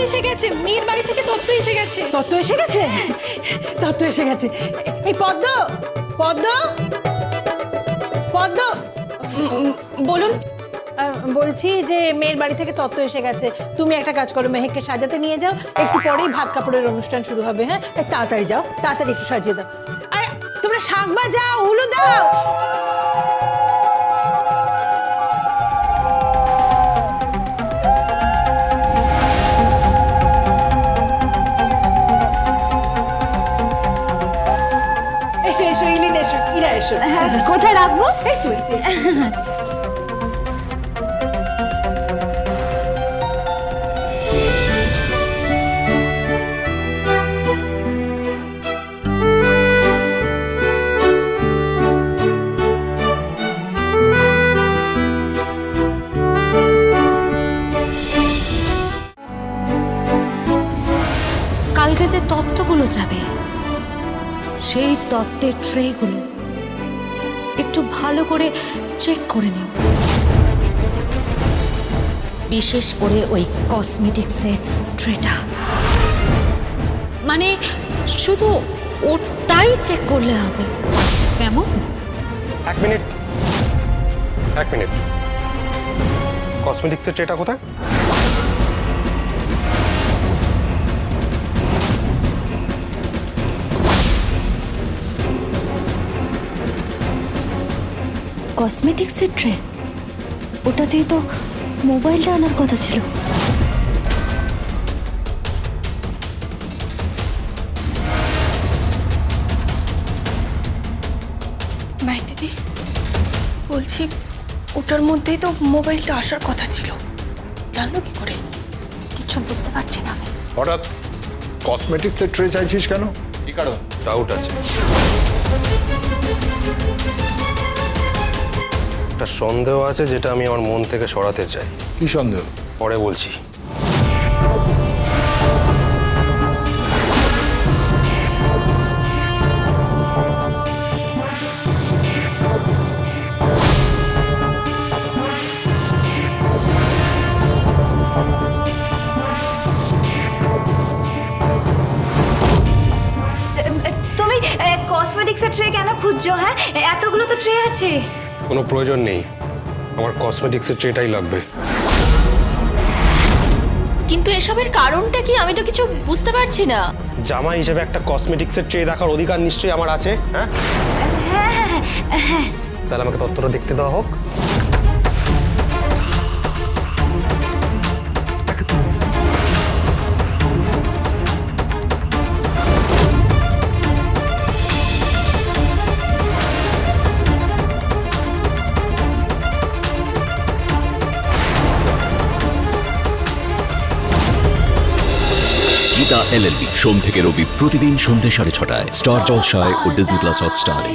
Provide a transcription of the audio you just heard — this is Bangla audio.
এসে গেছে, মেয়ের বাড়ি থেকে তত্ত্ব এসে গেছে। তত্ত্ব এসে গেছে? তত্ত্ব এসে গেছে। এই পদ্ম, পদ্ম, পদ্ম, বলুন। বলছি যে মেয়ের বাড়ি থেকে তত্ত্ব এসে গেছে। তুমি একটা কাজ করো, মেহেককে সাজাতে নিয়ে যাও, একটু পরেই ভাত কাপড়ের অনুষ্ঠান শুরু হবে। হ্যাঁ, তাড়াতাড়ি যাও, তাড়াতাড়ি একটু সাজিয়ে দাও। আরে তোমরা শাক বাজাও, উলু দাও। এসো এসো ইলিন, এসো ইরা, এসো। কোথায় রাখবো? এই তুই কালকে যে তত্ত্বগুলো যাবে সেই তত্ত্বের ট্রেগুলো একটু ভালো করে চেক করে নিও, বিশেষ করে ওই কসমেটিক্সের ট্রেটা। মানে শুধু ওটাই চেক করলে হবে, কেমন? এক মিনিট, এক মিনিট। কসমেটিক্সের ট্রেটা কোথায়? কসমেটিক্সের ট্রে? ওটাতেই তো মোবাইলটা আনার কথা ছিল। ভাই দিদি, বলছি ওটার মধ্যেই তো মোবাইলটা আসার কথা ছিল, জানলো কি করে? কিছু বুঝতে পারছি না আমি। হঠাৎ কসমেটিক্সের ট্রে চাইছিস কেন? কি কারণ? ডাউট আছে, একটা সন্দেহ আছে যেটা আমি আমার মন থেকে সরাতে চাই। কি সন্দেহ? পরে বলছি। তুমি কসমেটিক্সের ট্রে কেন খুঁজছো? হ্যাঁ, এতগুলো তো ট্রে আছে। কোনো প্রয়োজন নেই, আমার কসমেটিক্সের ট্রেটাই লাগবে। কিন্তু এসবের কারণটা কি? আমি তো কিছু বুঝতে পারছি না। জামাই হিসেবে একটা কসমেটিক্সের ট্রে দেখার অধিকার নিশ্চয়ই আমার আছে। হ্যাঁ, তাহলে আমাকে তত্ত্বটা দেখতে দেওয়া হোক। গীতা LLB সোম থেকে রবি প্রতিদিন সন্ধ্যে 6:30টায় স্টার জলসায় ও ডিজনি প্লাস হটস্টারে।